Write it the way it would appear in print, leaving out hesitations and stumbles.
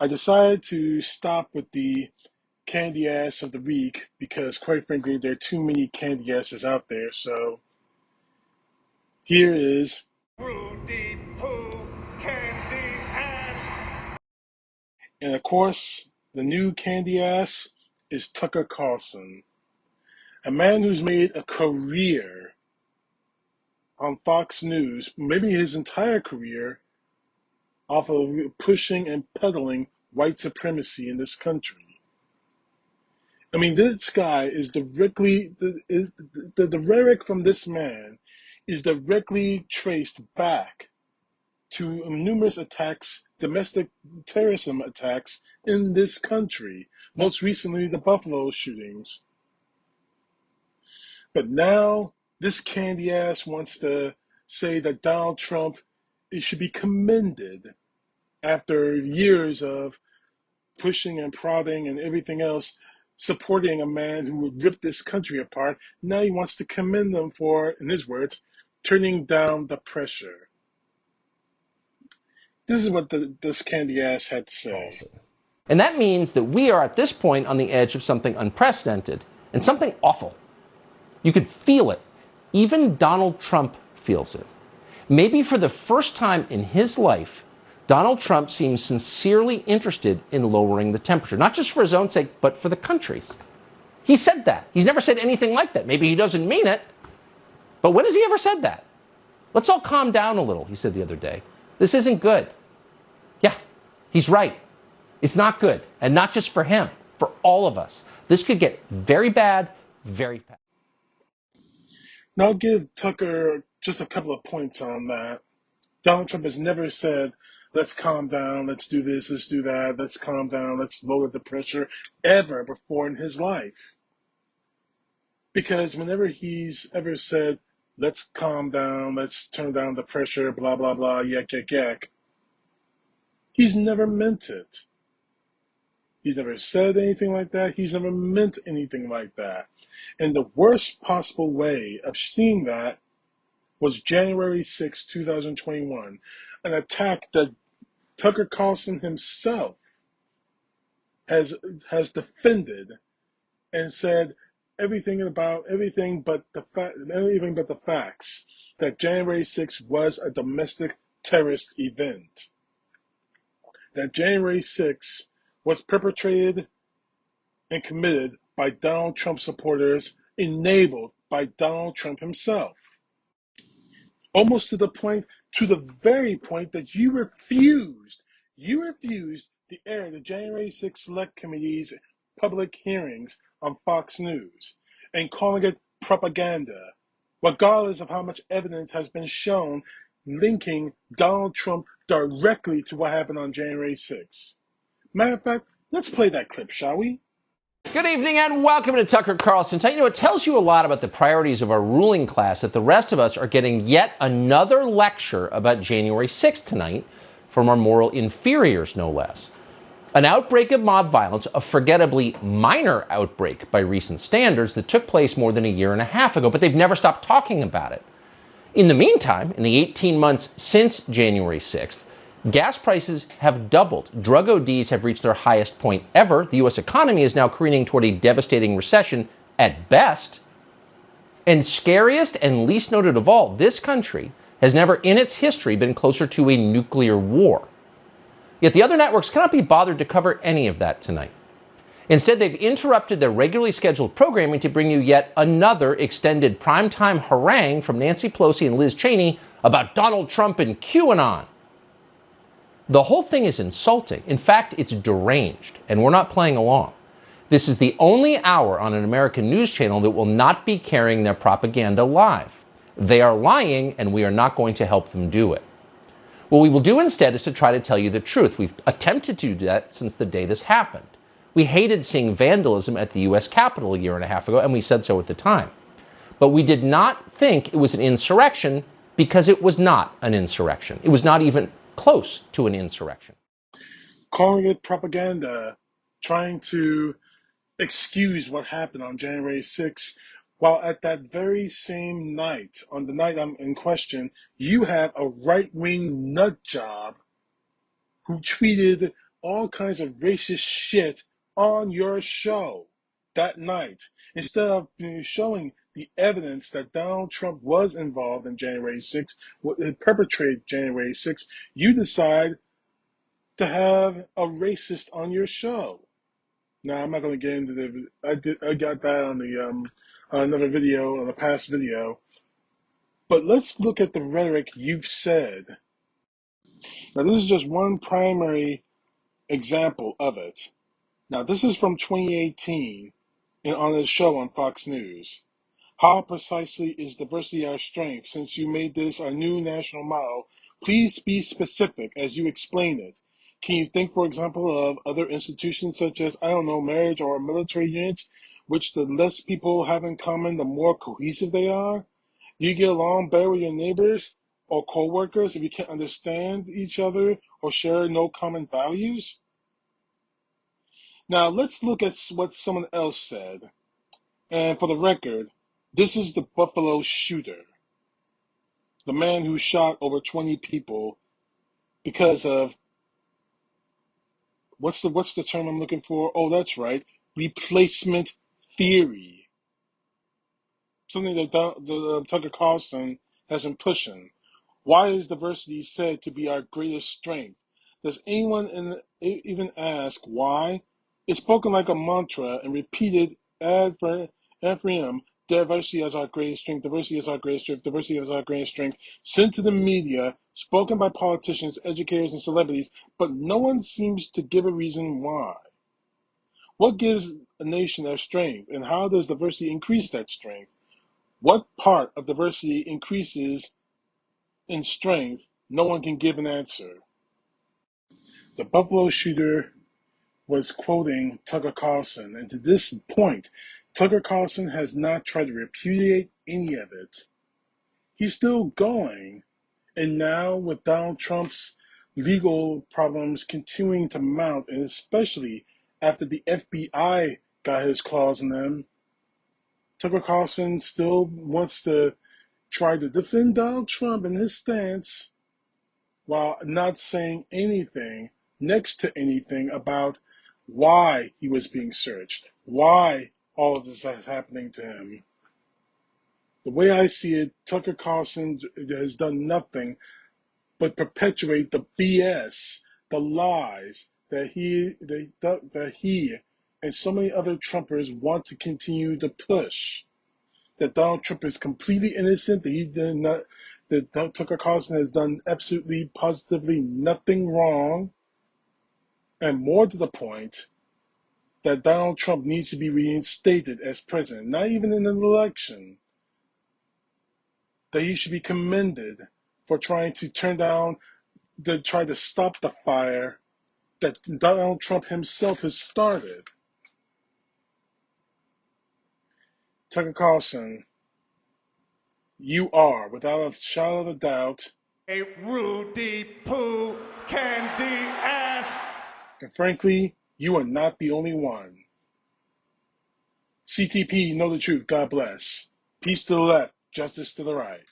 I decided to stop with the candy ass of the week because, quite frankly, there are too many candy asses out there. So here is, Rudy Poo Candy Ass. and of course, the new candy ass is Tucker Carlson, a man who's made a career on Fox News, maybe his entire career, off of pushing and peddling white supremacy in this country. I mean, this guy is directly, the rhetoric from this man is directly traced back to numerous attacks, domestic terrorism attacks in this country, most recently the Buffalo shootings. But now this candy ass wants to say that Donald Trump should be commended after years of pushing and prodding and everything else, supporting a man who would rip this country apart. Now he wants to commend them for, in his words, turning down the pressure. This is what this candy ass had to say. And that means that we are at this point on the edge of something unprecedented and something awful. You could feel it. Even Donald Trump feels it. Maybe for the first time in his life, Donald Trump seems sincerely interested in lowering the temperature, not just for his own sake, but for the country's. He said that. He's never said anything like that. Maybe he doesn't mean it, but when has he ever said that? Let's all calm down a little, he said the other day. This isn't good. Yeah, he's right. It's not good. And not just for him, for all of us. This could get very bad, very fast. Now I'll give Tucker just a couple of points on that. Donald Trump has never said, let's calm down, let's do this, let's do that, let's calm down, let's lower the pressure, ever before in his life. Because whenever he's ever said, let's calm down, let's turn down the pressure, blah, blah, blah, yak, yak, yak, he's never meant it. He's never said anything like that. He's never meant anything like that. And the worst possible way of seeing that was January 6, 2021, an attack that Tucker Carlson himself has defended and said everything but the facts that January 6 was a domestic terrorist event. That January 6 was perpetrated and committed by Donald Trump supporters, enabled by Donald Trump himself. Almost to the very point that you refused to air the January 6 Select Committee's public hearings on Fox News and calling it propaganda, regardless of how much evidence has been shown linking Donald Trump directly to what happened on January 6. Matter of fact, let's play that clip, shall we? Good evening and welcome to Tucker Carlson. It tells you a lot about the priorities of our ruling class that the rest of us are getting yet another lecture about January 6th tonight from our moral inferiors, no less. An outbreak of mob violence, a forgettably minor outbreak by recent standards that took place more than a year and a half ago, but they've never stopped talking about it. In the meantime, in the 18 months since January 6th, gas prices have doubled. Drug ODs have reached their highest point ever. The U.S. economy is now careening toward a devastating recession at best. And scariest and least noted of all, this country has never in its history been closer to a nuclear war. Yet the other networks cannot be bothered to cover any of that tonight. Instead, they've interrupted their regularly scheduled programming to bring you yet another extended primetime harangue from Nancy Pelosi and Liz Cheney about Donald Trump and QAnon. The whole thing is insulting. In fact, it's deranged, and we're not playing along. This is the only hour on an American news channel that will not be carrying their propaganda live. They are lying, and we are not going to help them do it. What we will do instead is to try to tell you the truth. We've attempted to do that since the day this happened. We hated seeing vandalism at the U.S. Capitol a year and a half ago, and we said so at the time. But we did not think it was an insurrection because it was not an insurrection. It was not even close to an insurrection. Calling it propaganda, trying to excuse what happened on January 6th, while at that very same night, on the night I'm in question, you have a right-wing nut job who tweeted all kinds of racist shit on your show that night. Instead of showing the evidence that Donald Trump was involved in January 6th, perpetrated January 6th, you decide to have a racist on your show. Now, I'm not going to get into I got that on the another video, on the past video. But let's look at the rhetoric you've said. Now, this is just one primary example of it. Now, this is from 2018 on a show on Fox News. How precisely is diversity our strength? Since you made this our new national motto, please be specific as you explain it. Can you think, for example, of other institutions such as, I don't know, marriage or military units, which the less people have in common, the more cohesive they are? Do you get along better with your neighbors or co-workers if you can't understand each other or share no common values? Now, let's look at what someone else said. And for the record, this is the Buffalo shooter, the man who shot over 20 people because of, what's the term I'm looking for? Oh, that's right, replacement theory. Something that Tucker Carlson has been pushing. Why is diversity said to be our greatest strength? Does anyone even ask why? It's spoken like a mantra and repeated ad infinitum. Diversity is our greatest strength. Diversity is our greatest strength. Diversity is our greatest strength. Sent to the media, spoken by politicians, educators, and celebrities, but no one seems to give a reason why. What gives a nation their strength, and how does diversity increase that strength? What part of diversity increases in strength? No one can give an answer. The Buffalo shooter was quoting Tucker Carlson, and to this point, Tucker Carlson has not tried to repudiate any of it. He's still going, and now with Donald Trump's legal problems continuing to mount, and especially after the FBI got his claws in them, Tucker Carlson still wants to try to defend Donald Trump and his stance while not saying anything, next to anything, about why he was being searched, why all of this is happening to him. The way I see it, Tucker Carlson has done nothing but perpetuate the BS, the lies that he and so many other Trumpers want to continue to push. That Donald Trump is completely innocent, that Tucker Carlson has done absolutely, positively nothing wrong, and more to the point, that Donald Trump needs to be reinstated as president, not even in an election, that he should be commended for trying to try to stop the fire that Donald Trump himself has started. Tucker Carlson, you are, without a shadow of a doubt, A Rudy Poo candy ass. and frankly, you are not the only one. CTP, know the truth. God bless. Peace to the left, justice to the right.